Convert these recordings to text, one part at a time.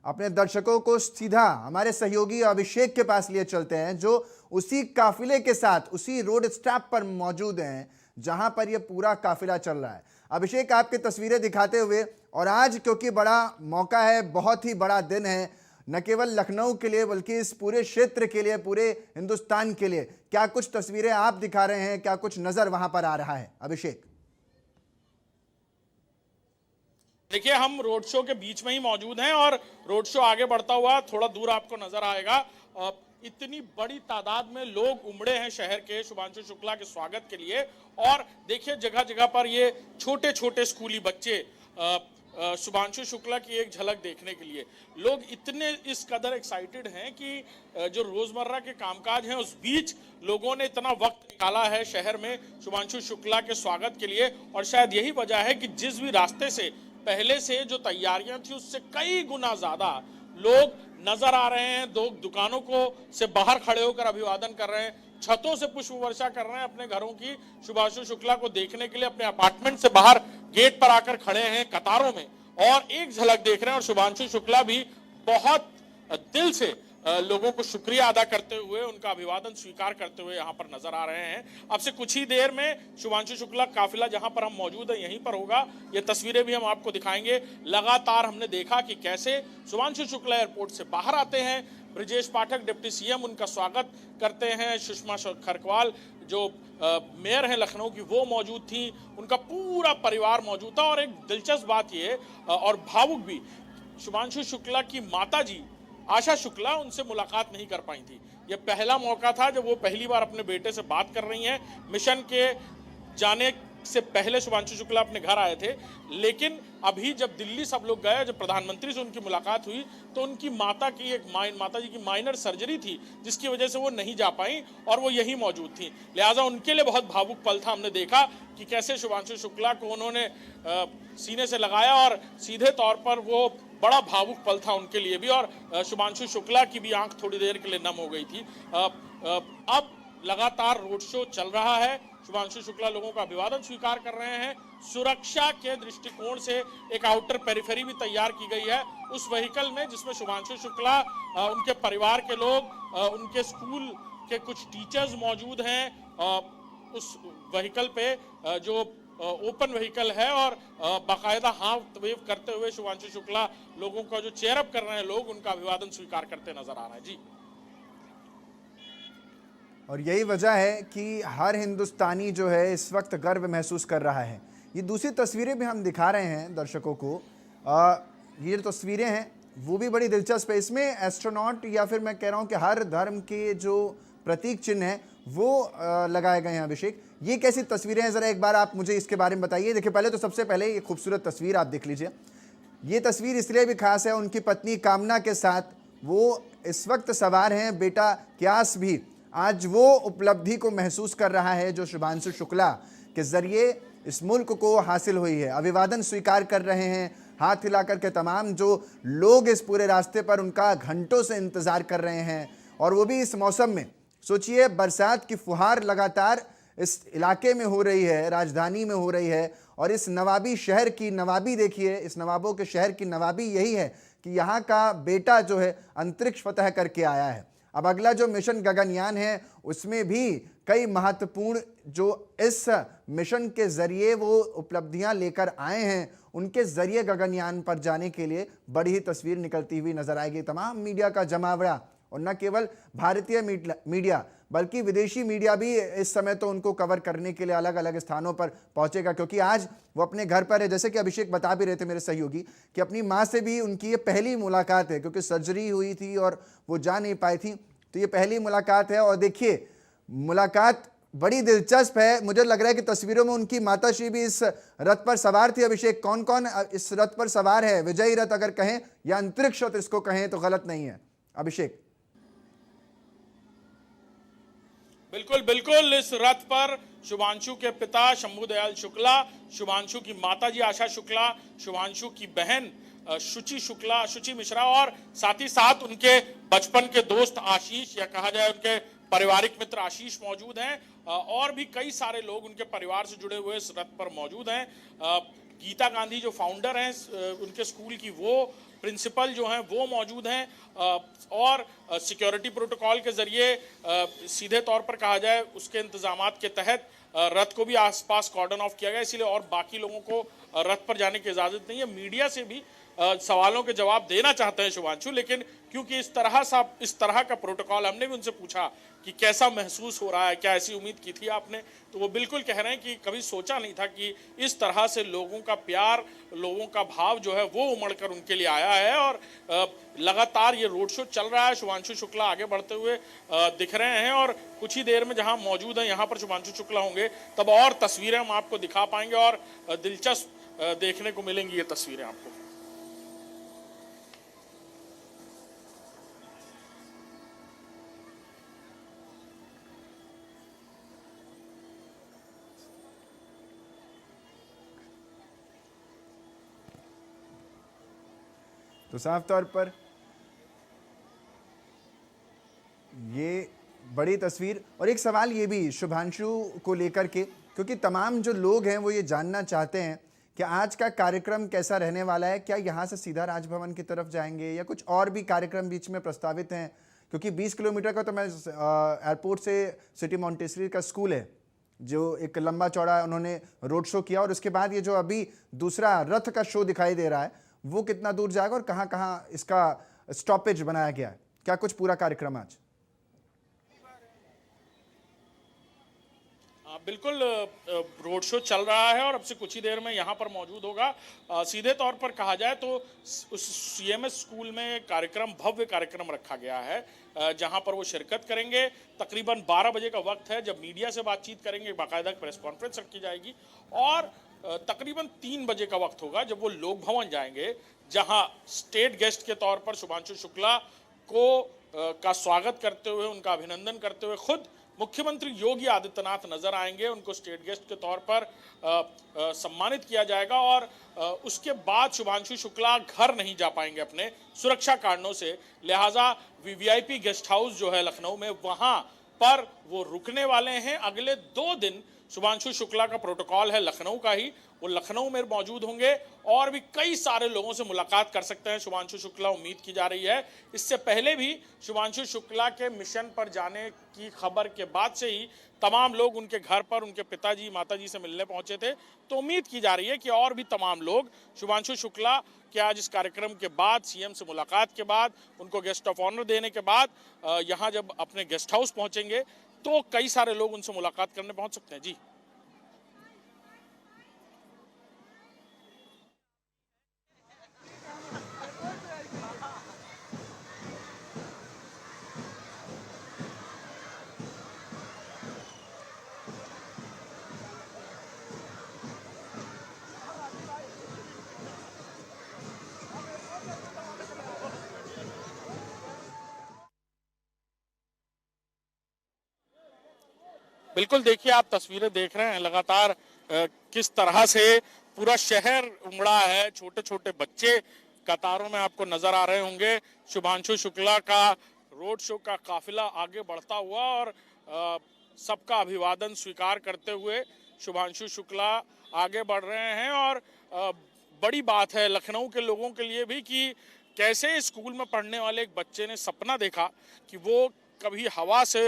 अपने दर्शकों को सीधा हमारे सहयोगी अभिषेक के पास लिए चलते हैं, जो उसी काफिले के साथ उसी रोड स्टॉप पर मौजूद हैं जहां पर यह पूरा काफिला चल रहा है। अभिषेक, आपकी तस्वीरें दिखाते हुए, और आज क्योंकि बड़ा मौका है, बहुत ही बड़ा दिन है, न केवल लखनऊ के लिए बल्कि इस पूरे क्षेत्र के लिए, पूरे हिंदुस्तान के लिए, क्या कुछ तस्वीरें आप दिखा रहे हैं, क्या कुछ नजर वहां पर आ रहा है अभिषेक? देखिए, हम रोड शो के बीच में ही मौजूद हैं और रोड शो आगे बढ़ता हुआ थोड़ा दूर आपको नजर आएगा। इतनी बड़ी तादाद में लोग उमड़े हैं शहर के शुभांशु शुक्ला के स्वागत के लिए। और देखिए, जगह जगह पर ये छोटे छोटे स्कूली बच्चे शुभांशु शुक्ला की एक झलक देखने के लिए, लोग इतने इस कदर एक्साइटेड हैं कि जो रोजमर्रा के कामकाज हैं उस बीच लोगों ने इतना वक्त निकाला है शहर में शुभांशु शुक्ला के स्वागत के लिए। और शायद यही वजह है कि जिस भी रास्ते से पहले से जो तैयारियां थी उससे कई गुना ज्यादा लोग नजर आ रहे हैं। लोग दुकानों को से बाहर खड़े होकर अभिवादन कर रहे हैं, छतों से पुष्प वर्षा कर रहे हैं अपने घरों की शुभांशु शुक्ला को देखने के लिए, अपने अपार्टमेंट से बाहर गेट पर आकर खड़े हैं कतारों में और एक झलक देख रहे हैं। और शुभांशु शुक्ला भी बहुत दिल से लोगों को शुक्रिया अदा करते हुए, उनका अभिवादन स्वीकार करते हुए यहाँ पर नजर आ रहे हैं। अब से कुछ ही देर में शुभांशु शुक्ला काफिला जहाँ पर हम मौजूद हैं यहीं पर होगा। ये तस्वीरें भी हम आपको दिखाएंगे। लगातार हमने देखा कि कैसे शुभांशु शुक्ला एयरपोर्ट से बाहर आते हैं, ब्रजेश पाठक डिप्टी सीएम उनका स्वागत करते हैं, सुषमा खरकवाल जो मेयर हैं लखनऊ की वो मौजूद थी, उनका पूरा परिवार मौजूद था। और एक दिलचस्प बात ये और भावुक भी, शुभांशु शुक्ला की माता जी आशा शुक्ला उनसे मुलाकात नहीं कर पाई थी। यह पहला मौका था जब वो पहली बार अपने बेटे से बात कर रही हैं। मिशन के जाने से पहले शुभांशु शुक्ला अपने घर आए थे, लेकिन अभी जब दिल्ली सब लोग गए, जब प्रधानमंत्री से उनकी मुलाकात हुई तो उनकी माता जी की माइनर सर्जरी थी जिसकी वजह से वो नहीं जा पाई और वो यही मौजूद थी। लिहाजा उनके लिए बहुत भावुक पल था। हमने देखा कि कैसे शुभांशु शुक्ला को उन्होंने सीने से लगाया और सीधे तौर पर वो बड़ा भावुक पल था उनके लिए भी। और शुभांशु शुक्ला की भी आंख थोड़ी देर के लिए नम हो गई थी। अब लगातार रोड शो चल रहा है, शुभांशु शुक्ला लोगों का अभिवादन स्वीकार कर रहे हैं। सुरक्षा के दृष्टिकोण से एक आउटर पेरिफेरी भी तैयार की गई है उस व्हीकल में जिसमें शुभांशु शुक्ला, उनके परिवार के लोग, उनके स्कूल के कुछ टीचर्स मौजूद हैं उस व्हीकल पे जो ओपन व्हीकल है। और बाकायदा हाथ वेव करते हुए शुभांशु शुक्ला लोगों का जो चेयर अप कर रहे हैं लोग, उनका अभिवादन स्वीकार करते नजर आ रहे हैं। जी, और यही वजह है कि हर हिंदुस्तानी जो है इस वक्त गर्व महसूस कर रहा है। ये दूसरी तस्वीरें भी हम दिखा रहे हैं दर्शकों को। ये जो तस्वीरें हैं वो भी बड़ी दिलचस्प है। इसमें एस्ट्रोनॉट या फिर मैं कह रहा हूँ कि हर धर्म के जो प्रतीक चिन्ह हैं वो लगाए गए हैं। अभिषेक, ये कैसी तस्वीरें हैं, ज़रा एक बार आप मुझे इसके बारे में बताइए। देखिए, पहले तो सबसे पहले ये खूबसूरत तस्वीर आप देख लीजिए। ये तस्वीर इसलिए भी खास है, उनकी पत्नी कामना के साथ वो इस वक्त सवार हैं, बेटा क्यास भी आज वो उपलब्धि को महसूस कर रहा है जो शुभांशु शुक्ला के जरिए इस मुल्क को हासिल हुई है। अभिवादन स्वीकार कर रहे हैं, हाथ हिलाकर के तमाम जो लोग इस पूरे रास्ते पर उनका घंटों से इंतजार कर रहे हैं, और वो भी इस मौसम में। सोचिए, बरसात की फुहार लगातार इस इलाके में हो रही है, राजधानी में हो रही है, और इस नवाबी शहर की नवाबी देखिए, इस नवाबों के शहर की नवाबी यही है कि यहाँ का बेटा जो है अंतरिक्ष फतह करके आया है। अब अगला जो मिशन गगनयान है उसमें भी कई महत्वपूर्ण जो इस मिशन के जरिए वो उपलब्धियां लेकर आए हैं, उनके जरिए गगनयान पर जाने के लिए बड़ी ही तस्वीर निकलती हुई नजर आएगी। तमाम मीडिया का जमावड़ा, और न केवल भारतीय मीडिया बल्कि विदेशी मीडिया भी इस समय तो उनको कवर करने के लिए अलग अलग स्थानों पर पहुंचेगा, क्योंकि आज वो अपने घर पर है। जैसे कि अभिषेक बता भी रहे थे मेरे सहयोगी कि अपनी माँ से भी उनकी ये पहली मुलाकात है, क्योंकि सर्जरी हुई थी और वो जा नहीं पाई थी, तो ये पहली मुलाकात है। और देखिए, मुलाकात बड़ी दिलचस्प है। मुझे लग रहा है कि तस्वीरों में उनकी माताश्री भी इस रथ पर सवार थी। अभिषेक, कौन कौन इस रथ पर सवार है? विजयी रथ अगर कहें या अंतरिक्ष रथ इसको कहें तो गलत नहीं है। अभिषेक, बिल्कुल बिल्कुल, इस रथ पर शुभांशु के पिता शंभू दयाल शुक्ला, शुभांशु की माताजी आशा शुक्ला, शुभांशु की बहन शुचि मिश्रा और साथ ही साथ उनके बचपन के दोस्त आशीष, या कहा जाए उनके पारिवारिक मित्र आशीष मौजूद हैं। और भी कई सारे लोग उनके परिवार से जुड़े हुए इस रथ पर मौजूद हैं। गीता गांधी जो फाउंडर हैं उनके स्कूल की, वो प्रिंसिपल जो हैं वो मौजूद हैं और सिक्योरिटी प्रोटोकॉल के जरिए सीधे तौर पर कहा जाए उसके इंतजामात के तहत रथ को भी आसपास कॉर्डन ऑफ किया गया, इसलिए और बाकी लोगों को रथ पर जाने की इजाज़त नहीं है। मीडिया से भी सवालों के जवाब देना चाहते हैं शुभांशु, लेकिन क्योंकि इस तरह का प्रोटोकॉल, हमने भी उनसे पूछा कि कैसा महसूस हो रहा है, क्या ऐसी उम्मीद की थी आपने, तो वो बिल्कुल कह रहे हैं कि कभी सोचा नहीं था कि इस तरह से लोगों का प्यार, लोगों का भाव जो है वो उमड़कर उनके लिए आया है। और लगातार ये रोड शो चल रहा है, शुभांशु शुक्ला आगे बढ़ते हुए दिख रहे हैं और कुछ ही देर में जहां मौजूद हैं यहाँ पर शुभांशु शुक्ला होंगे तब और तस्वीरें हम आपको दिखा पाएंगे और दिलचस्प देखने को मिलेंगी ये तस्वीरें आपको। तो साफ तौर पर ये बड़ी तस्वीर और एक सवाल ये भी शुभांशु को लेकर के, क्योंकि तमाम जो लोग हैं वो ये जानना चाहते हैं कि आज का कार्यक्रम कैसा रहने वाला है। क्या यहाँ से सीधा राजभवन की तरफ जाएंगे या कुछ और भी कार्यक्रम बीच में प्रस्तावित हैं? क्योंकि 20 किलोमीटर का तो मैं एयरपोर्ट से सिटी मॉन्टेसरी का स्कूल है जो एक लंबा चौड़ा उन्होंने रोड शो किया, और उसके बाद ये जो अभी दूसरा रथ का शो दिखाई दे रहा है वो कितना दूर जाएगा और कहाँ कहाँ इसका स्टॉपेज बनाया गया है? क्या कुछ पूरा कार्यक्रम आज? बिल्कुल रोड शो चल रहा है और अब से कुछ ही देर में यहाँ पर मौजूद होगा। सीधे तौर पर कहा जाए तो उस सीएमएस स्कूल में कार्यक्रम, भव्य कार्यक्रम रखा गया है जहाँ पर वो शिरकत करेंगे। तकरीबन 12 बजे का वक्त है जब मीडिया से बातचीत करेंगे, बाकायदा प्रेस कॉन्फ्रेंस रखी जाएगी और तकरीबन 3 बजे का वक्त होगा जब वो लोक भवन जाएंगे जहाँ स्टेट गेस्ट के तौर पर शुभांशु शुक्ला का स्वागत करते हुए, उनका अभिनंदन करते हुए खुद मुख्यमंत्री योगी आदित्यनाथ नजर आएंगे। उनको स्टेट गेस्ट के तौर पर सम्मानित किया जाएगा और उसके बाद शुभांशु शुक्ला घर नहीं जा पाएंगे अपने सुरक्षा कारणों से, लिहाजा वीवीआईपी गेस्ट हाउस जो है लखनऊ में वहां पर वो रुकने वाले हैं। अगले 2 दिन शुभांशु शुक्ला का प्रोटोकॉल है लखनऊ का ही, वो लखनऊ में मौजूद होंगे और भी कई सारे लोगों से मुलाकात कर सकते हैं शुभांशु शुक्ला, उम्मीद की जा रही है। इससे पहले भी शुभांशु शुक्ला के मिशन पर जाने की खबर के बाद से ही तमाम लोग उनके घर पर उनके पिताजी माताजी से मिलने पहुंचे थे, तो उम्मीद की जा रही है कि और भी तमाम लोग शुभांशु शुक्ला के आज इस कार्यक्रम के बाद, सीएम से मुलाकात के बाद, उनको गेस्ट ऑफ ऑनर देने के बाद यहाँ जब अपने गेस्ट हाउस पहुंचेंगे तो कई सारे लोग उनसे मुलाकात करने पहुंच सकते हैं। जी बिल्कुल, देखिए आप तस्वीरें देख रहे हैं लगातार किस तरह से पूरा शहर उमड़ा है। छोटे छोटे बच्चे कतारों में आपको नजर आ रहे होंगे। शुभांशु शुक्ला का रोड शो का काफिला आगे बढ़ता हुआ और सबका अभिवादन स्वीकार करते हुए शुभांशु शुक्ला आगे बढ़ रहे हैं। और बड़ी बात है लखनऊ के लोगों के लिए भी कि कैसे स्कूल में पढ़ने वाले एक बच्चे ने सपना देखा कि वो कभी हवा से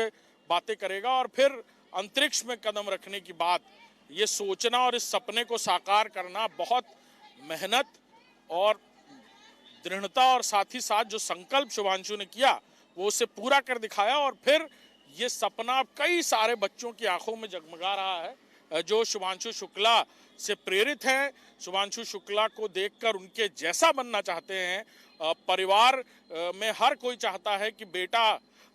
बातें करेगा और फिर अंतरिक्ष में कदम रखने की बात, ये सोचना और इस सपने को साकार करना बहुत मेहनत और दृढ़ता और साथ ही साथ जो संकल्प शुभांशु ने किया वो उसे पूरा कर दिखाया। और फिर ये सपना कई सारे बच्चों की आंखों में जगमगा रहा है जो शुभांशु शुक्ला से प्रेरित हैं, शुभांशु शुक्ला को देखकर उनके जैसा बनना चाहते हैं। परिवार में हर कोई चाहता है कि बेटा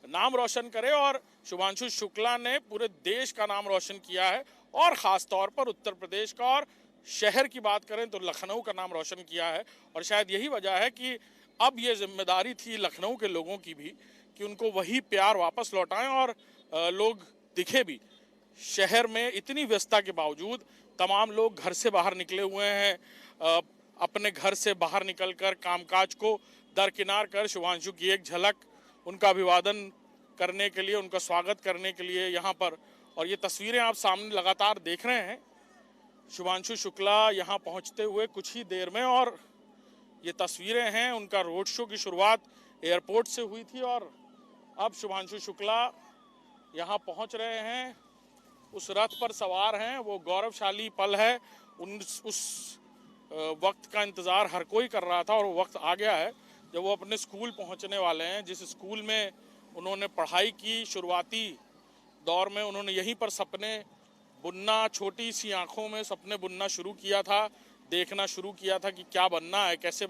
नाम रोशन करे और शुभांशु शुक्ला ने पूरे देश का नाम रोशन किया है और ख़ास तौर पर उत्तर प्रदेश का, और शहर की बात करें तो लखनऊ का नाम रोशन किया है। और शायद यही वजह है कि अब ये जिम्मेदारी थी लखनऊ के लोगों की भी कि उनको वही प्यार वापस लौटाएं और लोग दिखे भी। शहर में इतनी व्यस्तता के बावजूद तमाम लोग घर से बाहर निकले हुए हैं, अपने घर से बाहर निकलकर कामकाज को दरकिनार कर शुभांशु की एक झलक, उनका अभिवादन करने के लिए, उनका स्वागत करने के लिए यहाँ पर। और ये तस्वीरें आप सामने लगातार देख रहे हैं शुभांशु शुक्ला यहाँ पहुँचते हुए कुछ ही देर में, और ये तस्वीरें हैं, उनका रोड शो की शुरुआत एयरपोर्ट से हुई थी और अब शुभांशु शुक्ला यहाँ पहुँच रहे हैं, उस रथ पर सवार हैं। वो गौरवशाली पल है, उस वक्त का इंतज़ार हर कोई कर रहा था और वो वक्त आ गया है जब वो अपने स्कूल पहुँचने वाले हैं। जिस स्कूल में उन्होंने पढ़ाई की, शुरुआती दौर में उन्होंने यहीं पर सपने बुनना, छोटी सी आंखों में सपने बुनना शुरू किया था, देखना शुरू किया था कि क्या बनना है, कैसे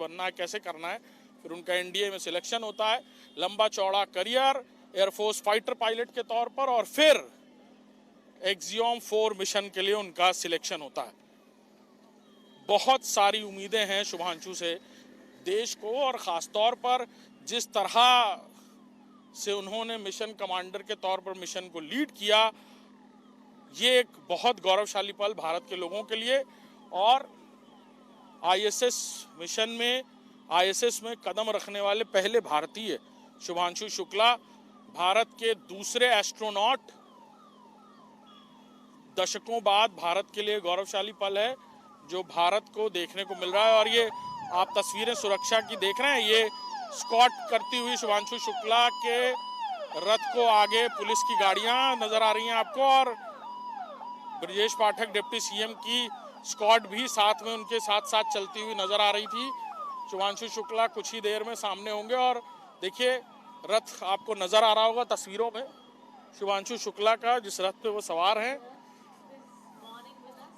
करना है। फिर उनका एनडीए में सिलेक्शन होता है, लंबा चौड़ा करियर एयरफोर्स फाइटर पायलट के तौर पर, और फिर एक्सियोम 4 मिशन के लिए उनका सिलेक्शन होता है। बहुत सारी उम्मीदें हैं शुभांशु से देश को, और ख़ास तौर पर जिस तरह से उन्होंने मिशन कमांडर के तौर पर मिशन को लीड किया, ये एक बहुत गौरवशाली पल भारत के लोगों के लिए। और आईएसएस मिशन में, आईएसएस में कदम रखने वाले पहले भारतीय शुभांशु शुक्ला, भारत के दूसरे एस्ट्रोनॉट, दशकों बाद भारत के लिए गौरवशाली पल है जो भारत को देखने को मिल रहा है। और ये आप तस्वीरें सुरक्षा की देख रहे हैं, ये स्कॉट करती हुई शुभांशु शुक्ला के रथ को आगे पुलिस की गाड़ियां नजर आ रही हैं आपको, और ब्रजेश पाठक डिप्टी सीएम की स्क्वाड भी साथ में उनके साथ साथ चलती हुई नजर आ रही थी। शुभांशु शुक्ला कुछ ही देर में सामने होंगे और देखिए रथ आपको नजर आ रहा होगा तस्वीरों में, शुभांशु शुक्ला का जिस रथ पे वो सवार हैं,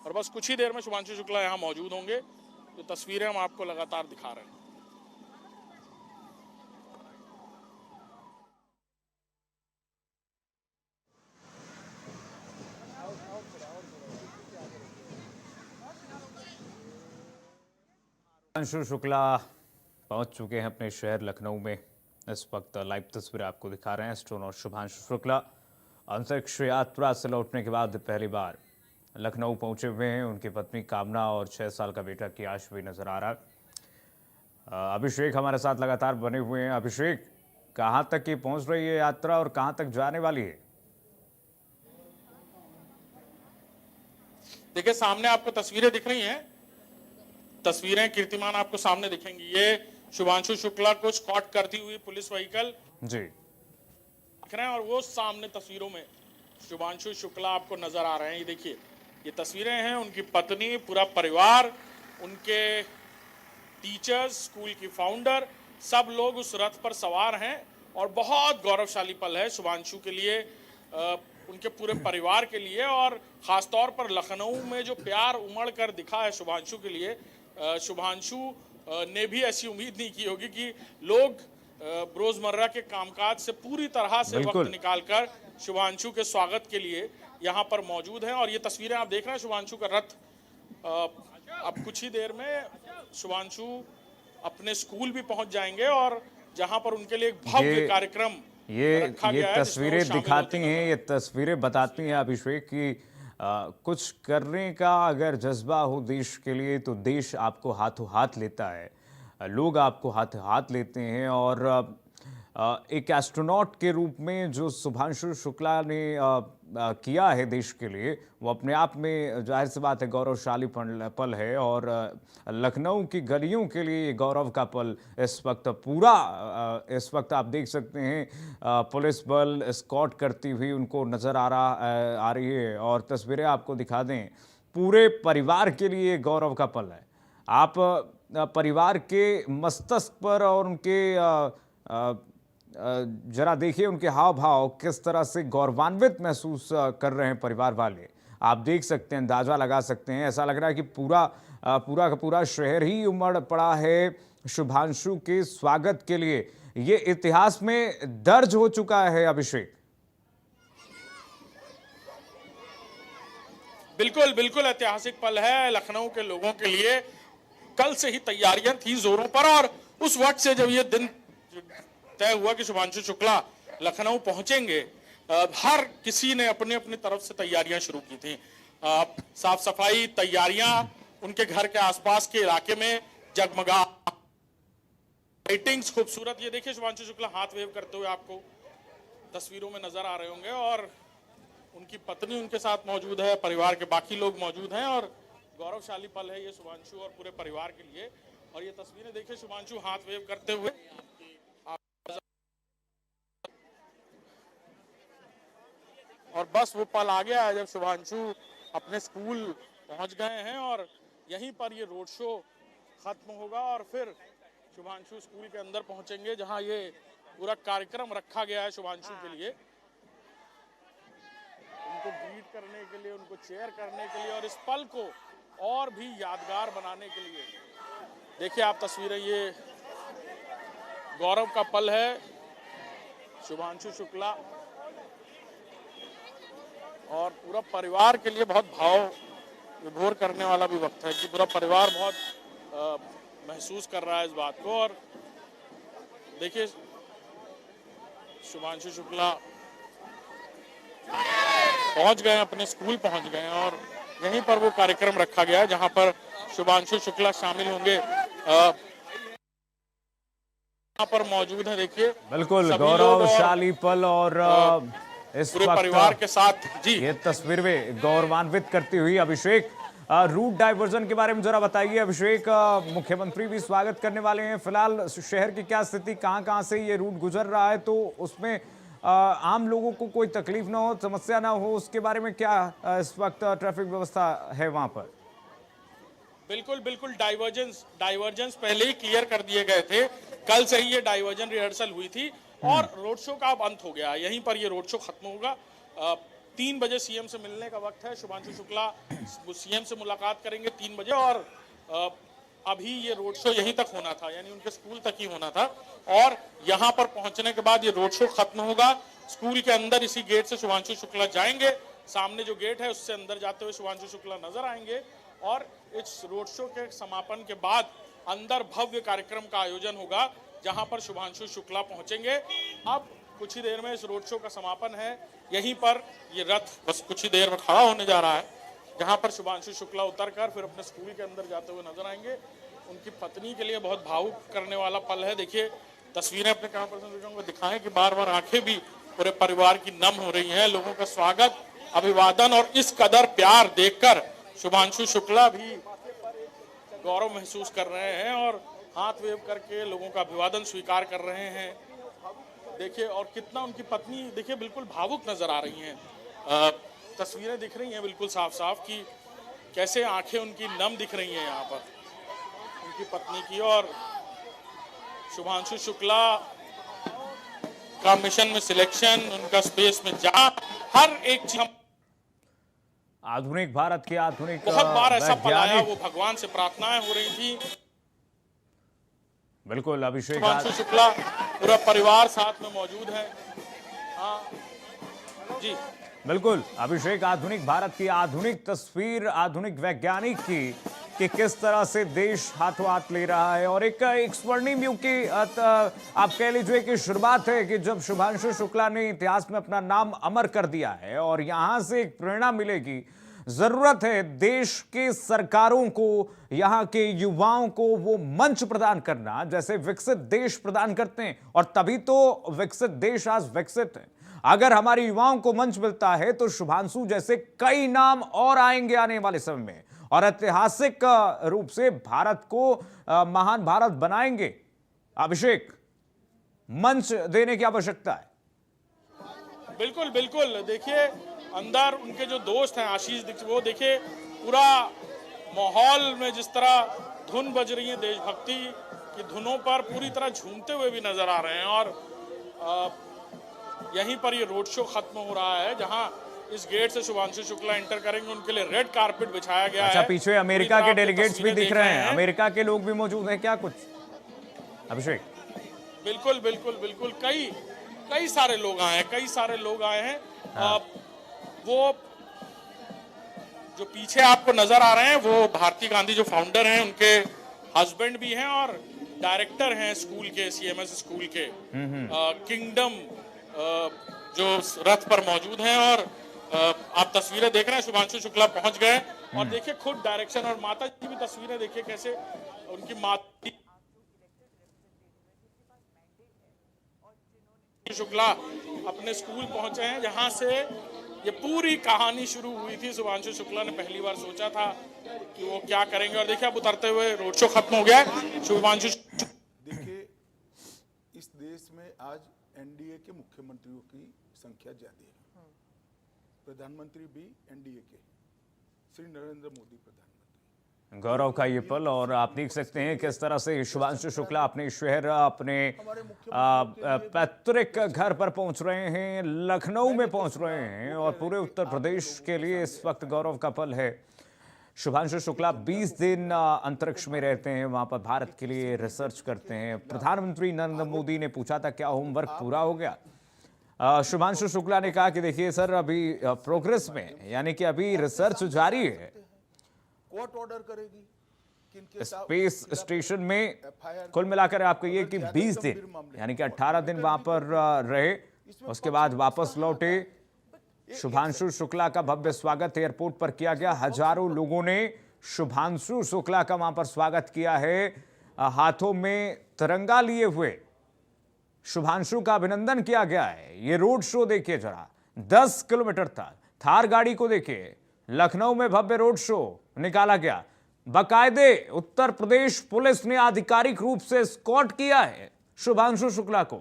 और बस कुछ ही देर में शुभांशु शुक्ला यहाँ मौजूद होंगे। जो तस्वीरें हम आपको लगातार दिखा रहे हैं। शुभांशु शुक्ला पहुंच चुके हैं अपने शहर लखनऊ में। इस वक्त लाइव तस्वीरें आपको दिखा रहे हैं। एस्ट्रोनॉट शुभांशु शुक्ला अंतरिक्ष यात्रा से लौटने के बाद पहली बार लखनऊ पहुंचे हुए हैं। उनकी पत्नी कामना और 6 साल का बेटा कियाश भी नजर आ रहा है। अभिषेक हमारे साथ लगातार बने हुए हैं। अभिषेक, कहां तक ये पहुंच रही है यात्रा और कहां तक जाने वाली है? देखिए सामने आपको तस्वीरें दिख रही हैं, तस्वीरें कीर्तिमान आपको सामने दिखेंगी। ये शुभांशु शुक्ला को स्कॉट करती हुई पुलिस व्हीकल जी दिख रहे हैं, और वो सामने तस्वीरों में शुभांशु शुक्ला आपको नजर आ रहे हैं। ये देखिए, ये तस्वीरें हैं, उनकी पत्नी, पूरा परिवार, उनके टीचर्स, स्कूल की फाउंडर, सब लोग उस रथ पर सवार हैं। और बहुत गौरवशाली पल है शुभांशु के लिए, उनके पूरे परिवार के लिए, और ख़ास तौर पर लखनऊ में जो प्यार उमड़ कर दिखा है शुभांशु के लिए। शुभांशु ने भी ऐसी उम्मीद नहीं की होगी कि लोग रोजमर्रा के कामकाज से पूरी तरह से वक्त निकालकर शुभांशु के स्वागत के लिए यहाँ पर मौजूद हैं। और ये तस्वीरें आप देख रहे हैं, शुभांशु का रथ अब कुछ ही देर में शुभांशु अपने स्कूल भी पहुंच जाएंगे, और जहाँ पर उनके लिए एक भव्य कार्यक्रम ये तस्वीरें दिखाती हैं, ये तस्वीरें बताती हैं अभिषेक कि कुछ करने का अगर जज्बा हो देश के लिए तो देश आपको हाथों हाथ लेता है, लोग आपको हाथों हाथ लेते हैं। और एक एस्ट्रोनॉट के रूप में जो शुभांशु शुक्ला ने किया है देश के लिए, वो अपने आप में जाहिर सी बात है गौरवशाली पल है। और लखनऊ की गलियों के लिए ये गौरव का पल इस वक्त पूरा इस वक्त आप देख सकते हैं पुलिस बल एस्कॉर्ट करती हुई उनको नज़र आ रही है। और तस्वीरें आपको दिखा दें, पूरे परिवार के लिए गौरव का पल है। आप परिवार के मस्तक पर और उनके जरा देखिए उनके हाव भाव किस तरह से गौरवान्वित महसूस कर रहे हैं परिवार वाले। आप देख सकते हैं, अंदाजा लगा सकते हैं, ऐसा लग रहा है कि पूरा का पूरा शहर ही उमड़ पड़ा है शुभांशु के स्वागत के लिए। ये इतिहास में दर्ज हो चुका है अभिषेक। बिल्कुल बिल्कुल ऐतिहासिक पल है लखनऊ के लोगों के लिए। कल से ही तैयारियां थी जोरों पर, और उस वक्त से जब ये दिन तय हुआ कि शुभांशु शुक्ला लखनऊ पहुंचेंगे, हर किसी ने अपनी अपनी तरफ से तैयारियां शुरू की थी। साफ सफाई तैयारियां, उनके घर के आसपास के इलाके में जगमगा लाइटिंग्स खूबसूरत। ये देखिए शुभांशु शुक्ला हाथ वेव करते हुए आपको तस्वीरों में नजर आ रहे होंगे, और उनकी पत्नी उनके साथ मौजूद है, परिवार के बाकी लोग मौजूद हैं, और गौरवशाली पल है ये शुभांशु और पूरे परिवार के लिए। और ये तस्वीरें देखिए शुभांशु हाथ वेव करते हुए, और बस वो पल आ गया है जब शुभांशु अपने स्कूल पहुंच गए हैं और यहीं पर ये रोड शो खत्म होगा और फिर शुभांशु स्कूल के अंदर पहुंचेंगे जहां ये पूरा कार्यक्रम रखा गया है शुभांशु के लिए, उनको ग्रीट करने के लिए, उनको चेयर करने के लिए और इस पल को और भी यादगार बनाने के लिए। देखिए आप तस्वीरें, ये गौरव का पल है। शुभांशु शुक्ला और पूरा परिवार के लिए बहुत भाव विभोर करने वाला भी वक्त है कि पूरा परिवार बहुत महसूस कर रहा है इस बात को। और देखिए शुभांशु शुक्ला पहुंच गए, अपने स्कूल पहुंच गए और यहीं पर वो कार्यक्रम रखा गया है जहां पर शुभांशु शुक्ला शामिल होंगे। यहाँ पर मौजूद है, देखिए बिल्कुल गौरवशाली पल और इस पूरे वक्त परिवार के साथ जी ये तस्वीरें गौरवान्वित करती हुई। अभिषेक, रूट डाइवर्जन के बारे में जरा बताइए। अभिषेक, मुख्यमंत्री भी स्वागत करने वाले हैं। फिलहाल शहर की क्या स्थिति, कहां से ये रूट गुजर रहा है, तो उसमें आम लोगों को कोई तकलीफ ना हो, समस्या ना हो, उसके बारे में क्या इस वक्त ट्रैफिक व्यवस्था है वहां पर? बिल्कुल बिल्कुल, डाइवर्जेंस पहले ही क्लियर कर दिए गए थे। कल से ही ये डाइवर्जन रिहर्सल हुई थी और रोड शो का अब अंत हो गया। यहीं पर ये रोड शो खत्म होगा। 3 बजे सीएम से मिलने का वक्त है। शुभांशु शुक्ला सीएम से मुलाकात करेंगे 3 बजे और अभी ये रोड शो यहीं तक होना था, यानी उनके स्कूल तक ही होना था और यहाँ पर पहुंचने के बाद ये रोड शो खत्म होगा। स्कूल के अंदर इसी गेट से शुभांशु शुक्ला जाएंगे, सामने जो गेट है उससे अंदर जाते हुए शुभांशु शुक्ला नजर आएंगे और इस रोड शो के समापन के बाद अंदर भव्य कार्यक्रम का आयोजन होगा जहां पर शुभांशु शुक्ला पहुंचेंगे। अब कुछ ही देर में इस रोड शो का समापन है। यहीं पर ये रथ बस कुछ ही देर में खड़ा होने जा रहा है जहां पर शुभांशु शुक्ला उतरकर फिर अपने स्कूल के अंदर जाते हुए नजर आएंगे। उनकी पत्नी के लिए बहुत भावुक करने वाला पल है। देखिए तस्वीरें अपने कैमरा पर्सन को दिखाएं कि बार बार आंखें भी पूरे परिवार की नम हो रही हैं। लोगों का स्वागत, अभिवादन और इस कदर प्यार देखकर शुभांशु शुक्ला भी गौरव महसूस कर रहे हैं और हाथ वेव करके लोगों का अभिवादन स्वीकार कर रहे हैं। देखिए और कितना उनकी पत्नी देखिए बिल्कुल भावुक नजर आ रही हैं। तस्वीरें दिख रही हैं बिल्कुल साफ साफ कि कैसे आंखें उनकी नम दिख रही हैं यहाँ पर उनकी पत्नी की। और शुभांशु शुक्ला का मिशन में सिलेक्शन, उनका स्पेस में जा, हर एक चीज आधुनिक भारत के आधुनिक बहुत बार ऐसा पल आया, वो भगवान से प्रार्थनाएं हो रही थी। बिल्कुल अभिषेक, शुभांशु शुक्ला पूरा परिवार साथ में मौजूद है। हाँ जी बिल्कुल अभिषेक, आधुनिक भारत की आधुनिक तस्वीर, आधुनिक वैज्ञानिक की कि किस तरह से देश हाथों हाथ ले रहा है और एक स्वर्णिम युग की आप कह लीजिए कि शुरुआत है कि जब शुभांशु शुक्ला ने इतिहास में अपना नाम अमर कर दिया है और यहां से एक प्रेरणा मिलेगी। जरूरत है देश के सरकारों को, यहाँ के युवाओं को वो मंच प्रदान करना जैसे विकसित देश प्रदान करते हैं और तभी तो विकसित देश आज विकसित है। अगर हमारे युवाओं को मंच मिलता है तो शुभांशु जैसे कई नाम और आएंगे आने वाले समय में और ऐतिहासिक रूप से भारत को महान भारत बनाएंगे। अभिषेक, मंच देने की आवश्यकता है। बिल्कुल बिल्कुल, देखिए अंदर उनके जो दोस्त हैं आशीष दीक्षित, वो देखिए पूरा माहौल में जिस तरह धुन बज रही है देशभक्ति की धुनों पर पूरी तरह झूमते हुए भी नजर आ रहे हैं। और यहीं पर ये रोड शो खत्म हो रहा है जहां इस गेट से शुभांशु शुक्ला एंटर करेंगे। उनके लिए रेड कारपेट बिछाया गया है। अच्छा, पीछे अमेरिका के डेलीगेट्स भी दिख रहे हैं। अमेरिका के लोग भी मौजूद हैं क्या कुछ अभिषेक? बिल्कुल बिल्कुल बिल्कुल, कई सारे लोग आए हैं, कई सारे लोग आए हैं। हाँ। वो जो पीछे आपको नजर आ रहे हैं वो भारती गांधी जो फाउंडर हैं उनके हस्बैंड भी हैं और डायरेक्टर हैं स्कूल के, सीएमएस स्कूल के। किंगडम जो रथ पर मौजूद हैं और आप तस्वीरें देख रहे हैं। शुभांशु शुक्ला पहुंच गए और देखिए खुद डायरेक्शन और माता जी की भी तस्वीरें देखिए कैसे उनकी माता शुक्ला अपने स्कूल पहुंचे हैं जहां से ये पूरी कहानी शुरू हुई थी। शुभांशु शुक्ला ने पहली बार सोचा था कि वो क्या करेंगे और देखिए अब उतरते हुए रोड शो खत्म हो गया है। शुभांशु देखिए, इस देश में आज एनडीए के मुख्यमंत्रियों की संख्या ज्यादा है। प्रधानमंत्री भी एनडीए के, श्री नरेंद्र मोदी प्रधानमंत्री। गौरव का ये पल, और आप देख सकते हैं किस तरह से शुभांशु शुक्ला अपने शहर, अपने पैतृक घर पर पहुंच रहे हैं, लखनऊ में पहुंच रहे हैं, और पूरे उत्तर प्रदेश के लिए इस वक्त गौरव का पल है। शुभांशु शुक्ला 20 दिन अंतरिक्ष में रहते हैं, वहां पर भारत के लिए रिसर्च करते हैं। प्रधानमंत्री नरेंद्र मोदी ने पूछा था क्या होमवर्क पूरा हो गया। शुभांशु शुक्ला ने कहा कि देखिए सर, अभी प्रोग्रेस में, यानी कि अभी रिसर्च जारी है। कोर्ट ऑर्डर करेगी किनके स्पेस स्टेशन में कुल मिलाकर आपको ये कि 20 दिन, यानी कि 18 दिन वहां पर रहे, उसके बाद वापस लौटे। शुभांशु शुक्ला का भव्य स्वागत एयरपोर्ट पर किया गया। हजारों लोगों ने शुभांशु शुक्ला का वहां पर स्वागत किया है, हाथों में तिरंगा लिए हुए शुभांशु का अभिनंदन किया गया है। ये रोड शो देखिए जरा, 10 किलोमीटर था। थार गाड़ी को देखिए, लखनऊ में भव्य रोड शो निकाला गया। बाकायदे उत्तर प्रदेश पुलिस ने आधिकारिक रूप से एस्कॉर्ट किया है शुभांशु शुक्ला को।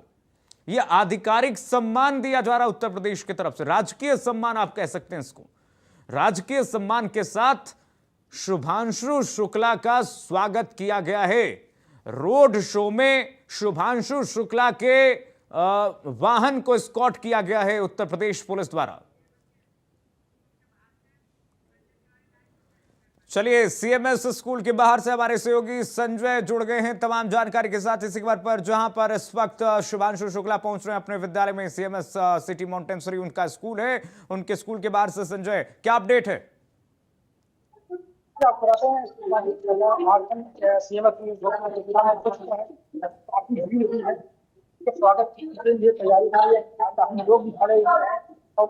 यह आधिकारिक सम्मान दिया जा रहा उत्तर प्रदेश की तरफ से, राजकीय सम्मान आप कह सकते हैं इसको। राजकीय सम्मान के साथ शुभांशु शुक्ला का स्वागत किया गया है। रोड शो में शुभांशु शुक्ला के वाहन को एस्कॉर्ट किया गया है उत्तर प्रदेश पुलिस द्वारा। चलिए, सीएमएस स्कूल के बाहर से हमारे सहयोगी संजय जुड़ गए हैं तमाम जानकारी के साथ इसी खबर पर, जहां पर इस वक्त शुभांशु शुक्ला पहुंच रहे हैं अपने विद्यालय में। सीएमएस सिटी मॉन्टेसरी उनका स्कूल है, उनके स्कूल के बाहर से संजय, क्या अपडेट है? स्वागत की तैयारी काफी लोग भी खड़े हुए हैं और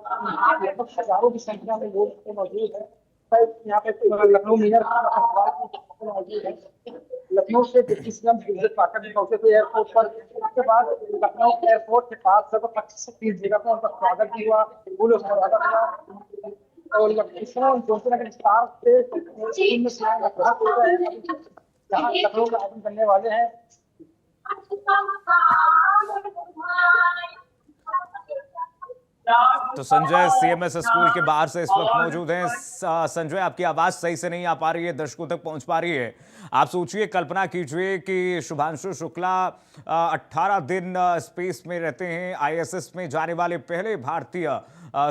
लगभग हजारों की संख्या में लोग मौजूद है। यहाँ पे लखनऊ मेयर मौजूद है। लखनऊ से डिप्टी सीएम गिरिराज पाठक भी पहुंचे थे एयरपोर्ट पर। उसके बाद लखनऊ एयरपोर्ट के पास लगभग 25 से 30 जगह पर उनका स्वागत भी हुआ, फूलों से स्वागत हुआ। और जोशीनगर स्टार से जहाँ लखनऊ का आयोजन करने वाले हैं। तो संजय सीएमएस स्कूल के बाहर से इस वक्त मौजूद हैं। संजय, आपकी आवाज सही से नहीं आ पा रही है, दर्शकों तक पहुंच पा रही है। आप सोचिए, कल्पना कीजिए कि शुभांशु शुक्ला 18 दिन स्पेस में रहते हैं, आईएसएस में जाने वाले पहले भारतीय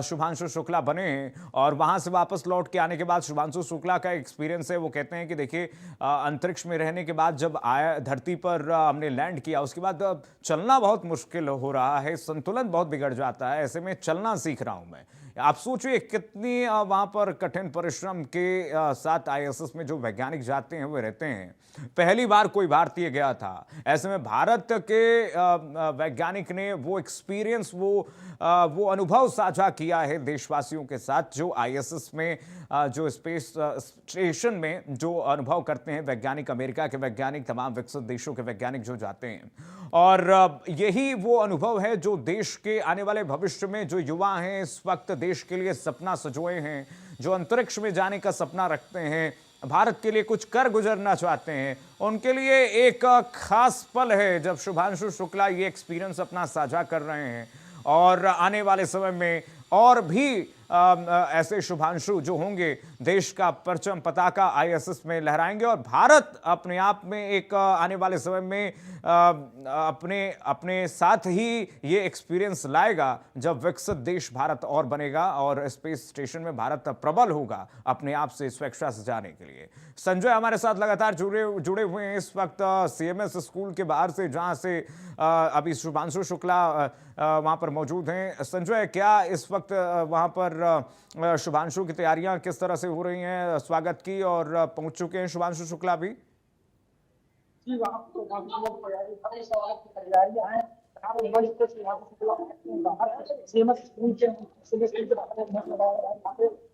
शुभांशु शुक्ला बने हैं, और वहां से वापस लौट के आने के बाद शुभांशु शुक्ला का एक्सपीरियंस है, वो कहते हैं कि देखिए अंतरिक्ष में रहने के बाद जब आया धरती पर हमने लैंड किया, उसके बाद चलना बहुत मुश्किल हो रहा है, संतुलन बहुत बिगड़ जाता है, ऐसे में चलना सीख रहा हूं मैं। आप सोचिए कितनी वहां पर कठिन परिश्रम के साथ आईएसएस में जो वैज्ञानिक जाते हैं वो रहते हैं। पहली बार कोई भारतीय गया था, ऐसे में भारत के वैज्ञानिक ने वो एक्सपीरियंस, वो अनुभव साझा किया है देशवासियों के साथ, जो आईएसएस में जो स्पेस स्टेशन में जो अनुभव करते हैं वैज्ञानिक, अमेरिका के वैज्ञानिक, तमाम विकसित देशों के वैज्ञानिक जो जाते हैं। और यही वो अनुभव है जो देश के आने वाले भविष्य में जो युवा हैं, इस वक्त देश के लिए सपना सजोए हैं, जो अंतरिक्ष में जाने का सपना रखते हैं, भारत के लिए कुछ कर गुजरना चाहते हैं, उनके लिए एक खास पल है जब शुभांशु शुक्ला ये एक्सपीरियंस अपना साझा कर रहे हैं। और आने वाले समय में और भी ऐसे शुभांशु जो होंगे, देश का परचम पताका आईएसएस में लहराएंगे, और भारत अपने आप में एक आने वाले समय में अपने साथ ही ये एक्सपीरियंस लाएगा जब विकसित देश भारत और बनेगा और स्पेस स्टेशन में भारत प्रबल होगा अपने आप से स्वेच्छा से जाने के लिए। संजय हमारे साथ लगातार जुड़े हुए हैं इस वक्त सीएमएस स्कूल के बाहर से, जहां से अभी शुभांशु शुक्ला वहां पर मौजूद हैं। संजय, क्या इस वक्त वहां पर शुभांशु की तैयारियां किस तरह से हो रही हैं स्वागत की, और पहुंच चुके हैं शुभांशु शुक्ला भी? जी, वहाँ तैयारियां हैं।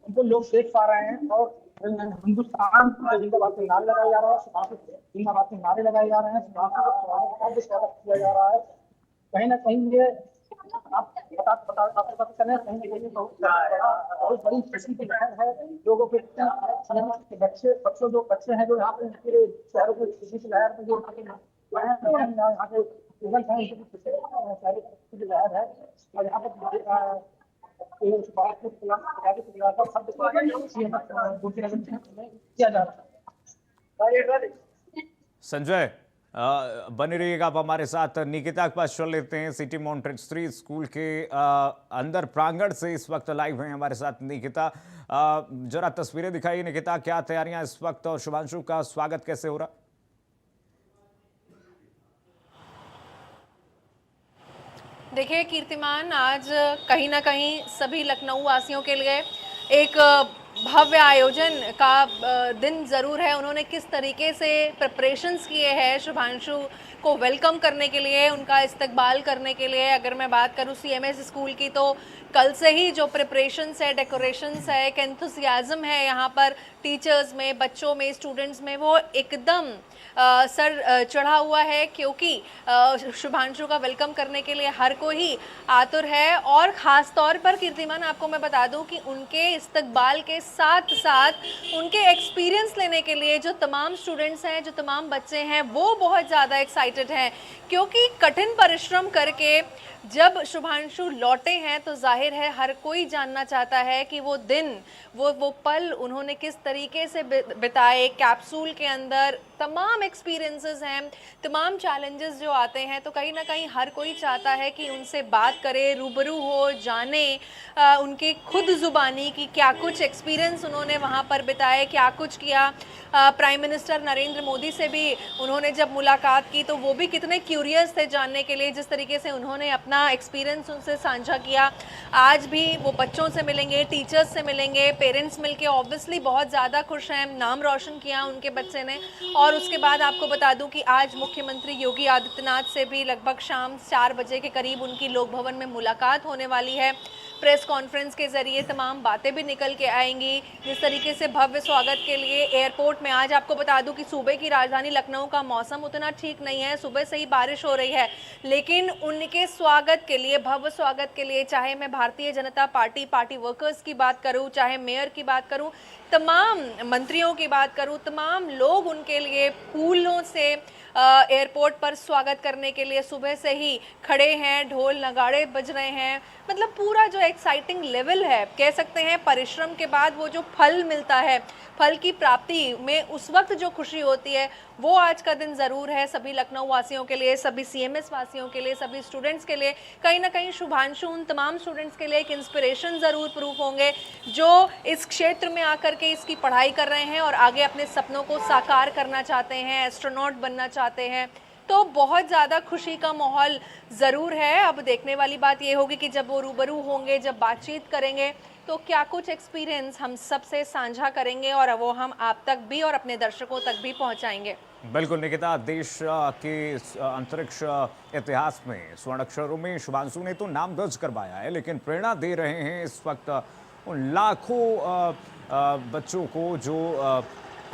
उनको लोग देख पा रहे हैं और हिंदुस्तान जिंदाबाद के नारे लगाए जा रहे हैं, जिंदाबाद के नारे लगाए जा रहे हैं, स्वागत किया जा रहा है। कहीं ना कहीं ये आप बता चले कहीं ना कहीं बहुत बड़ी खुशी की लहर है लोगों के बच्चों जो बच्चे हैं जो यहाँ पे पूरे शहरों की खुशी की लहर में जो यहाँ के यहाँ के रिजल्ट है उनकी सारी खुशी की लहर है और यहाँ पर किया जा रहा है। संजय, बने रहिएगा आप हमारे साथ। निकिता के पास चल लेते हैं। सिटी मॉन्टेसरी स्कूल के अंदर प्रांगण से इस वक्त लाइव हैं हमारे साथ निकिता। जरा तस्वीरें दिखाइए निकिता, क्या तैयारियां इस वक्त और शुभांशु का स्वागत कैसे हो रहा? देखिए कीर्तिमान, आज कहीं ना कहीं सभी लखनऊ वासियों के लिए एक भव्य आयोजन का दिन ज़रूर है। उन्होंने किस तरीके से प्रिपरेशंस किए हैं शुभांशु को वेलकम करने के लिए, उनका इस्तकबाल करने के लिए। अगर मैं बात करूं सीएमएस स्कूल की, तो कल से ही जो प्रिपरेशंस है, डेकोरेशंस है, एक एंथुसियाज्म है यहाँ पर टीचर्स में, बच्चों में, स्टूडेंट्स में, वो एकदम सर चढ़ा हुआ है, क्योंकि शुभांशु का वेलकम करने के लिए हर कोई आतुर है। और ख़ास तौर पर कीर्तिमान, आपको मैं बता दूं कि उनके इस्तकबाल के साथ साथ उनके एक्सपीरियंस लेने के लिए जो तमाम स्टूडेंट्स हैं, जो तमाम बच्चे हैं, वो बहुत ज़्यादा एक्साइटेड हैं, क्योंकि कठिन परिश्रम करके जब शुभांशु लौटे हैं तो जाहिर है हर कोई जानना चाहता है कि वो दिन, वो पल उन्होंने किस तरीके से बिताए। कैप्सूल के अंदर तमाम एक्सपीरियंसेस हैं, तमाम चैलेंजेस जो आते हैं, तो कहीं ना कहीं हर कोई चाहता है कि उनसे बात करे, रूबरू हो, जाने उनकी खुद ज़ुबानी की क्या कुछ एक्सपीरियंस उन्होंने वहाँ पर बिताए, क्या कुछ किया। प्राइम मिनिस्टर नरेंद्र मोदी से भी उन्होंने जब मुलाकात की तो वो भी कितने क्यूरियस थे जानने के लिए, जिस तरीके से उन्होंने अपना एक्सपीरियंस उनसे साझा किया। आज भी वो बच्चों से मिलेंगे, टीचर्स से मिलेंगे, पेरेंट्स मिलके ऑब्वियसली बहुत ज़्यादा खुश हैं, नाम रोशन किया उनके बच्चे ने। और उसके बाद आपको बता दूं कि आज मुख्यमंत्री योगी आदित्यनाथ से भी लगभग शाम 4 बजे के करीब उनकी लोक भवन में मुलाकात होने वाली है। प्रेस कॉन्फ्रेंस के जरिए तमाम बातें भी निकल के आएंगी। जिस तरीके से भव्य स्वागत के लिए एयरपोर्ट में, आज आपको बता दूं कि सूबे की राजधानी लखनऊ का मौसम उतना ठीक नहीं है, सुबह से ही बारिश हो रही है, लेकिन उनके स्वागत के लिए, भव्य स्वागत के लिए, चाहे मैं भारतीय जनता पार्टी वर्कर्स की बात करूं, चाहे मेयर की बात करूं, तमाम मंत्रियों की बात करूं, तमाम लोग उनके लिए फूलों से एयरपोर्ट पर स्वागत करने के लिए सुबह से ही खड़े हैं, ढोल नगाड़े बज रहे हैं। मतलब पूरा जो एक्साइटिंग लेवल है, कह सकते हैं परिश्रम के बाद वो जो फल मिलता है, फल की प्राप्ति में उस वक्त जो खुशी होती है, वो आज का दिन ज़रूर है सभी लखनऊ वासियों के लिए, सभी सीएमएस वासियों के लिए, सभी स्टूडेंट्स के लिए। कहीं ना कहीं शुभांशु उन तमाम स्टूडेंट्स के लिए एक इंस्पिरेशन ज़रूर प्रूफ होंगे, जो इस क्षेत्र में आकर के इसकी पढ़ाई कर रहे हैं और आगे अपने सपनों को साकार करना चाहते हैं, एस्ट्रोनॉट बनना चाहते हैं। तो बहुत ज़्यादा खुशी का माहौल ज़रूर है। अब देखने वाली बात ये होगी कि जब वो रूबरू होंगे, जब बातचीत करेंगे, तो क्या कुछ एक्सपीरियंस हम सबसे साझा करेंगे और वो हम आप तक भी और अपने दर्शकों तक भी पहुंचाएंगे। बिल्कुल निकिता, देश के अंतरिक्ष इतिहास में स्वर्ण अक्षरों में शुभांशु ने तो नाम दर्ज करवाया है, लेकिन प्रेरणा दे रहे हैं इस वक्त उन लाखों बच्चों को जो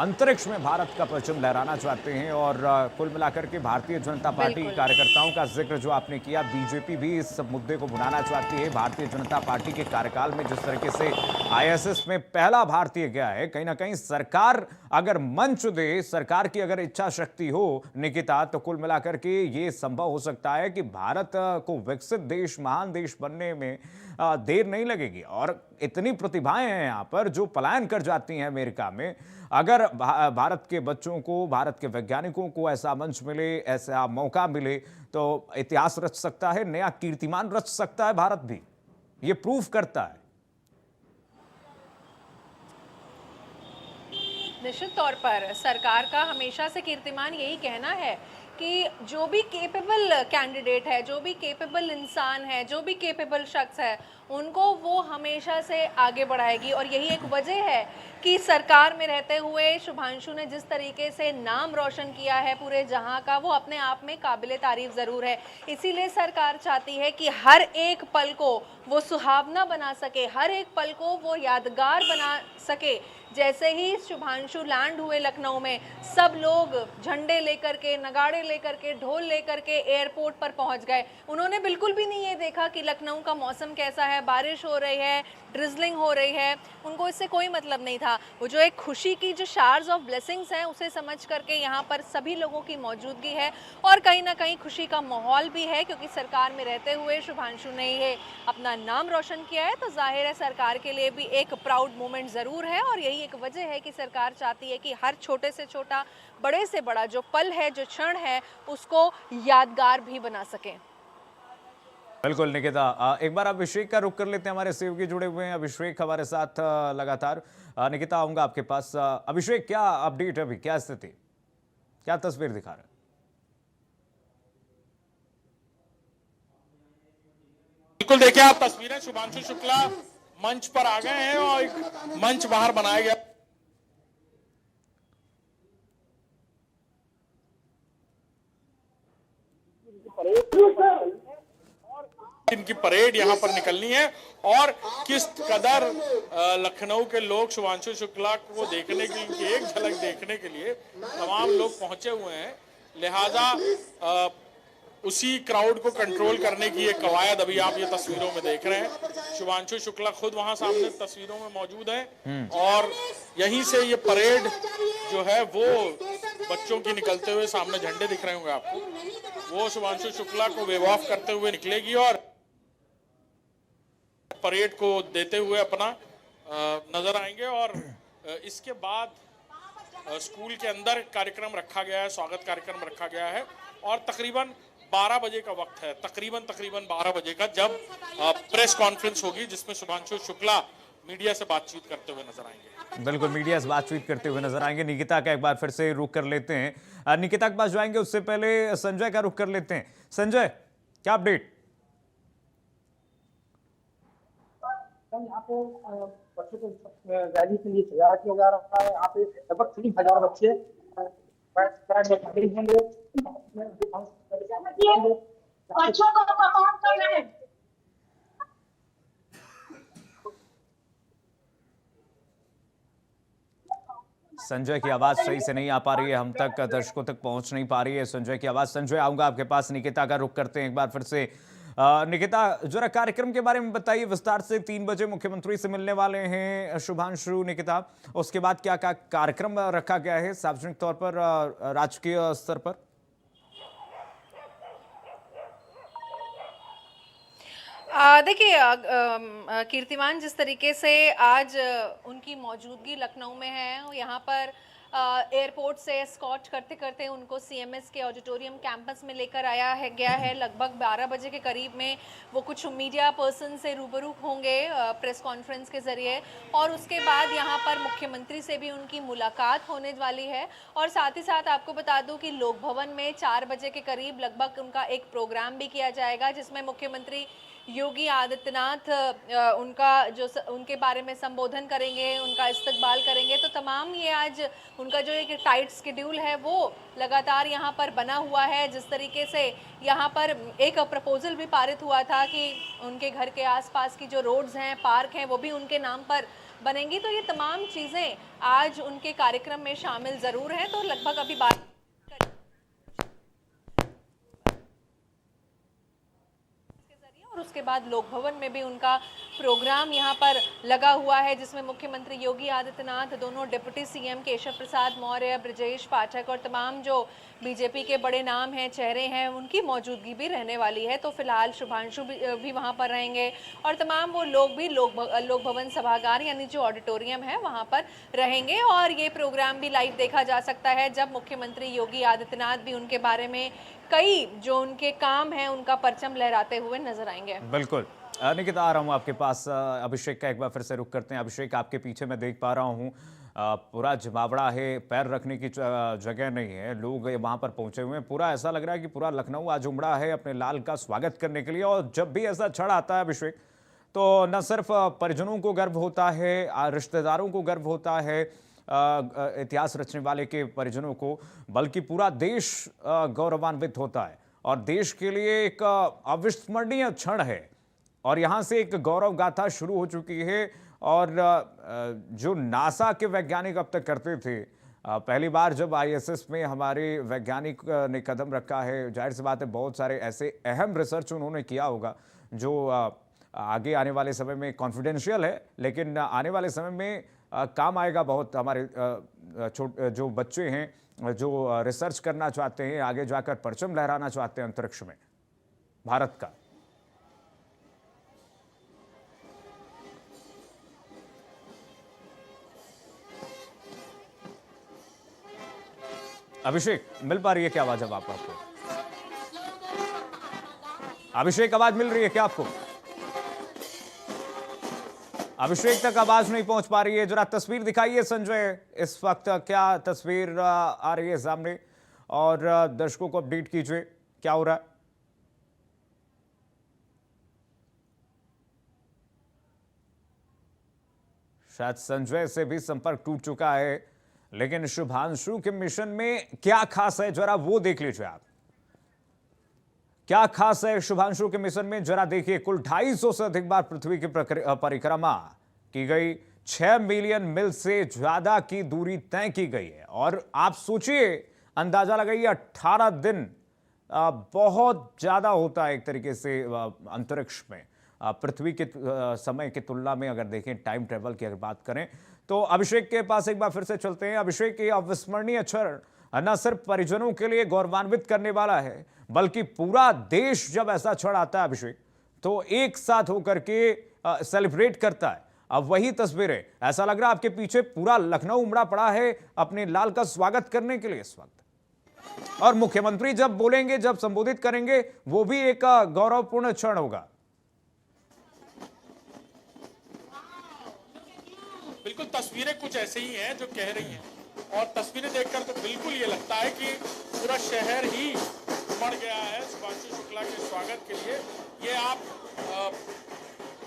अंतरिक्ष में भारत का परचम लहराना चाहते हैं। और कुल मिलाकर के भारतीय जनता पार्टी कार्यकर्ताओं का जिक्र जो आपने किया, बीजेपी भी इस मुद्दे को भुनाना चाहती है। भारतीय जनता पार्टी के कार्यकाल में जिस तरीके से आईएसएस में पहला भारतीय गया है, कहीं ना कहीं सरकार अगर मंच दे, सरकार की अगर इच्छा शक्ति हो निकिता, तो कुल मिलाकर के ये संभव हो सकता है कि भारत को विकसित देश, महान देश बनने में देर नहीं लगेगी। और इतनी प्रतिभाएं हैं यहाँ पर जो पलायन कर जाती हैं अमेरिका में। अगर भारत के बच्चों को, भारत के वैज्ञानिकों को ऐसा मंच मिले, ऐसा मौका मिले, तो इतिहास रच सकता है, नया कीर्तिमान रच सकता है भारत भी। ये प्रूफ करता है। निश्चित तौर पर सरकार का हमेशा से कीर्तिमान यही कहना है कि जो भी केपेबल कैंडिडेट है, जो भी केपेबल इंसान है, जो भी केपेबल शख्स है, उनको वो हमेशा से आगे बढ़ाएगी। और यही एक वजह है कि सरकार में रहते हुए शुभांशु ने जिस तरीके से नाम रोशन किया है पूरे जहां का, वो अपने आप में काबिले तारीफ ज़रूर है। इसीलिए सरकार चाहती है कि हर एक पल को वो सुहावना बना सके, हर एक पल को वो यादगार बना सके, जैसे ही शुभांशु लैंड हुए लखनऊ में, सब लोग झंडे लेकर के, नगाड़े लेकर के, ढोल लेकर के एयरपोर्ट पर पहुंच गए। उन्होंने बिल्कुल भी नहीं ये देखा कि लखनऊ का मौसम कैसा है, बारिश हो रही है, ड्रिजलिंग हो रही है, उनको इससे कोई मतलब नहीं था। वो जो एक खुशी की जो शार्स ऑफ ब्लेसिंग्स हैं उसे समझ करके यहाँ पर सभी लोगों की मौजूदगी है और कहीं ना कहीं खुशी का माहौल भी है, क्योंकि सरकार में रहते हुए शुभांशु ने ये अपना नाम रोशन किया है, तो जाहिर है सरकार के लिए भी एक प्राउड मोमेंट ज़रूर है। और यही एक वजह है कि सरकार चाहती है कि हर छोटे से छोटा, बड़े से बड़ा जो पल है, जो क्षण है, उसको यादगार भी बना सकें। बिल्कुल निकिता, एक बार अभिषेक का रुख कर लेते हैं, हमारे सहयोगी जुड़े हुए हैं अभिषेक हमारे साथ लगातार। निकिता, आऊंगा आपके पास। अभिषेक, क्या अपडेट है अभी, क्या स्थिति, क्या तस्वीर दिखा रहा है? बिल्कुल, देखिए आप तस्वीरें, शुभांशु शुक्ला मंच पर आ गए हैं और एक मंच बाहर बनाया गया। इनकी परेड यहां पर निकलनी है और किस कदर लखनऊ के लोग शुभांशु शुक्ला को देखने के लिए, एक झलक देखने के लिए तमाम लोग पहुंचे हुए हैं। लिहाजा उसी क्राउड को कंट्रोल करने की एक कवायद अभी आप ये तस्वीरों में देख रहे हैं। शुभांशु शुक्ला खुद वहां सामने तस्वीरों में मौजूद हैं और यहीं से ये परेड जो है वो बच्चों की निकलते हुए, सामने झंडे दिख रहे होंगे आपको, वो शुभांशु शुक्ला को वेव ऑफ करते हुए निकलेगी और परेड को देते हुए अपना नजर आएंगे। और इसके बाद स्कूल के अंदर कार्यक्रम रखा गया है, स्वागत कार्यक्रम रखा गया है और तकरीबन 12 बजे का वक्त है, तकरीबन 12 बजे का, जब प्रेस कॉन्फ्रेंस होगी जिसमें शुभांशु शुक्ला मीडिया से बातचीत करते हुए नजर आएंगे। बिल्कुल, मीडिया से बातचीत करते हुए नजर आएंगे। निकिता का एक बार फिर से रुख कर लेते हैं, निकिता के पास जाएंगे, उससे पहले संजय का रुख कर लेते हैं। संजय, क्या अपडेट? यहाँ पे बच्चों को रैली के लिए तैयार किया जा रहा है। यहाँ पे लगभग 3000 बच्चे बच्चों को परफॉर्म कर रहे हैं। संजय की आवाज सही से नहीं आ पा रही है, हम तक, दर्शकों तक पहुंच नहीं पा रही है संजय की आवाज। संजय, आऊंगा आपके पास। निकिता का रुख करते हैं एक बार फिर से। निकिता, जरा कार्यक्रम के बारे में बताइए विस्तार से। 3 बजे मुख्यमंत्री से मिलने वाले हैं शुभांशु। निकिता, उसके बाद क्या क्या कार्यक्रम रखा गया है सार्वजनिक तौर पर, राजकीय स्तर पर? देखिए कीर्तिमान, जिस तरीके से आज उनकी मौजूदगी लखनऊ में है, यहाँ पर एयरपोर्ट से एस्कॉर्ट करते करते उनको सीएमएस के ऑडिटोरियम कैंपस में लेकर गया है। लगभग 12 बजे के करीब में वो कुछ मीडिया पर्सन से रूबरू होंगे प्रेस कॉन्फ्रेंस के ज़रिए और उसके बाद यहाँ पर मुख्यमंत्री से भी उनकी मुलाकात होने वाली है। और साथ ही साथ आपको बता दूं कि लोक भवन में 4 बजे के करीब लगभग उनका एक प्रोग्राम भी किया जाएगा, जिसमें मुख्यमंत्री योगी आदित्यनाथ उनके बारे में संबोधन करेंगे, उनका इस्तकबाल करेंगे। तो तमाम ये आज उनका जो एक टाइट शेड्यूल है वो लगातार यहाँ पर बना हुआ है। जिस तरीके से यहाँ पर एक प्रपोजल भी पारित हुआ था कि उनके घर के आसपास की जो रोड्स हैं, पार्क हैं, वो भी उनके नाम पर बनेंगी। तो ये तमाम चीज़ें आज उनके कार्यक्रम में शामिल ज़रूर हैं। तो लगभग अभी बात और उसके बाद लोक भवन में भी उनका प्रोग्राम यहाँ पर लगा हुआ है, जिसमें मुख्यमंत्री योगी आदित्यनाथ, दोनों डिप्टी सीएम केशव प्रसाद मौर्य, ब्रजेश पाठक और तमाम जो बीजेपी के बड़े नाम हैं, चेहरे हैं, उनकी मौजूदगी भी रहने वाली है। तो फिलहाल शुभांशु भी वहाँ पर रहेंगे और तमाम वो लोग भी लोक भवन सभागार यानी जो ऑडिटोरियम है वहाँ पर रहेंगे। और ये प्रोग्राम भी लाइव देखा जा सकता है, जब मुख्यमंत्री योगी आदित्यनाथ भी उनके बारे में कई जो उनके काम हैं उनका परचम लहराते हुए नजर आएंगे। बिल्कुल निकिता, आ रहा हूँ आपके पास। अभिषेक का एक बार फिर से रुख करते हैं। अभिषेक, आपके पीछे मैं देख पा रहा हूँ पूरा जमावड़ा है, पैर रखने की जगह नहीं है, लोग वहाँ पर पहुँचे हुए हैं। पूरा ऐसा लग रहा है कि पूरा लखनऊ आज उमड़ा है अपने लाल का स्वागत करने के लिए। और जब भी ऐसा क्षण आता है अभिषेक, तो न सिर्फ परिजनों को गर्व होता है, रिश्तेदारों को गर्व होता है, इतिहास रचने वाले के परिजनों को, बल्कि पूरा देश गौरवान्वित होता है। और देश के लिए एक अविस्मरणीय क्षण है और यहाँ से एक गौरव गाथा शुरू हो चुकी है और जो नासा के वैज्ञानिक अब तक करते थे, पहली बार जब आईएसएस में हमारे वैज्ञानिक ने कदम रखा है, जाहिर सी बात है बहुत सारे ऐसे अहम रिसर्च उन्होंने किया होगा जो आगे आने वाले समय में कॉन्फिडेंशियल है, लेकिन आने वाले समय में काम आएगा बहुत। हमारे जो बच्चे हैं जो रिसर्च करना चाहते हैं, आगे जाकर परचम लहराना चाहते हैं अंतरिक्ष में भारत का। अभिषेक, मिल पा रही है क्या आवाज अब आपको? अभिषेक, आवाज मिल रही है क्या आपको? अभिषेक तक आवाज नहीं पहुंच पा रही है। जरा तस्वीर दिखाइए संजय, इस वक्त क्या तस्वीर आ रही है सामने, और दर्शकों को अपडेट कीजिए क्या हो रहा है। शायद संजय से भी संपर्क टूट चुका है, लेकिन शुभांशु के मिशन में क्या खास है जरा वो देख लीजिए आप। क्या खास है शुभांशु के मिशन में, जरा देखिए। कुल 250 से अधिक बार पृथ्वी की परिक्रमा की गई, 6 मिलियन मील से ज्यादा की दूरी तय की गई है। और आप सोचिए, अंदाजा लगाइए, 18 दिन बहुत ज्यादा होता है एक तरीके से अंतरिक्ष में, पृथ्वी के समय की तुलना में अगर देखें, टाइम ट्रेवल की अगर बात करें तो। अभिषेक के पास एक बार फिर से चलते हैं। अभिषेक, ये अविस्मरणीय क्षण न सिर्फ परिजनों के लिए गौरवान्वित करने वाला है, बल्कि पूरा देश जब ऐसा क्षण आता है अभिषेक, तो एक साथ होकर के सेलिब्रेट करता है। अब वही तस्वीरें, ऐसा लग रहा है आपके पीछे पूरा लखनऊ उमड़ा पड़ा है अपने लाल का स्वागत करने के लिए इस वक्त। और मुख्यमंत्री जब बोलेंगे, जब संबोधित करेंगे, वो भी एक गौरवपूर्ण क्षण होगा। बिल्कुल, तस्वीरें कुछ ऐसे ही हैं जो कह रही हैं, और तस्वीरें देखकर तो बिल्कुल ये लगता है कि पूरा शहर ही उमड़ गया है शुभांशु शुक्ला के स्वागत के लिए। ये आप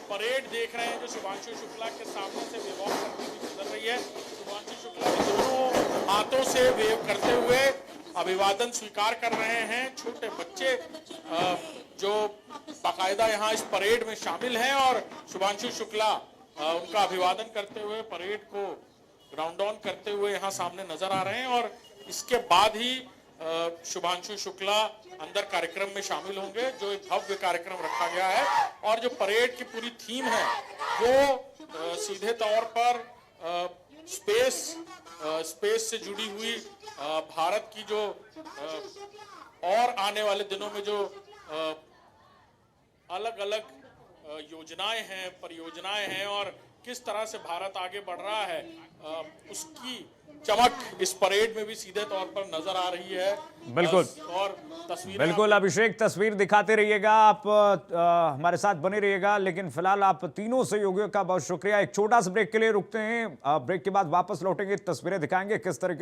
परेड देख रहे हैं जो शुभांशु शुक्ला के सामने से वेव ऑफ करती हुई गुजर रही है। शुभांशु शुक्ला के दोनों हाथों से वेव करते हुए अभिवादन स्वीकार कर रहे हैं। छोटे बच्चे जो बाकायदा यहाँ इस परेड में शामिल हैं, और शुभांशु शुक्ला उनका अभिवादन करते हुए, परेड को ग्राउंड ऑन करते हुए यहाँ सामने नजर आ रहे हैं। और इसके बाद ही शुभांशु शुक्ला अंदर कार्यक्रम में शामिल होंगे, जो एक भव्य कार्यक्रम रखा गया है। और जो परेड की पूरी थीम है वो सीधे तौर पर स्पेस से जुड़ी हुई भारत की जो और आने वाले दिनों में जो अलग अलग योजनाएं हैं, परियोजनाएं हैं, और किस तरह से भारत आगे बढ़ रहा है, उसकी चमक इस परेड में भी सीधे तौर पर नजर आ रही है। बिल्कुल, और तस्वीर बिल्कुल अभिषेक, तस्वीर दिखाते रहिएगा आप, हमारे साथ बने रहिएगा। लेकिन फिलहाल आप तीनों सहयोगियों का बहुत शुक्रिया। एक छोटा सा ब्रेक के लिए रुकते हैं, ब्रेक के बाद वापस लौटेंगे, तस्वीरें दिखाएंगे किस तरीके से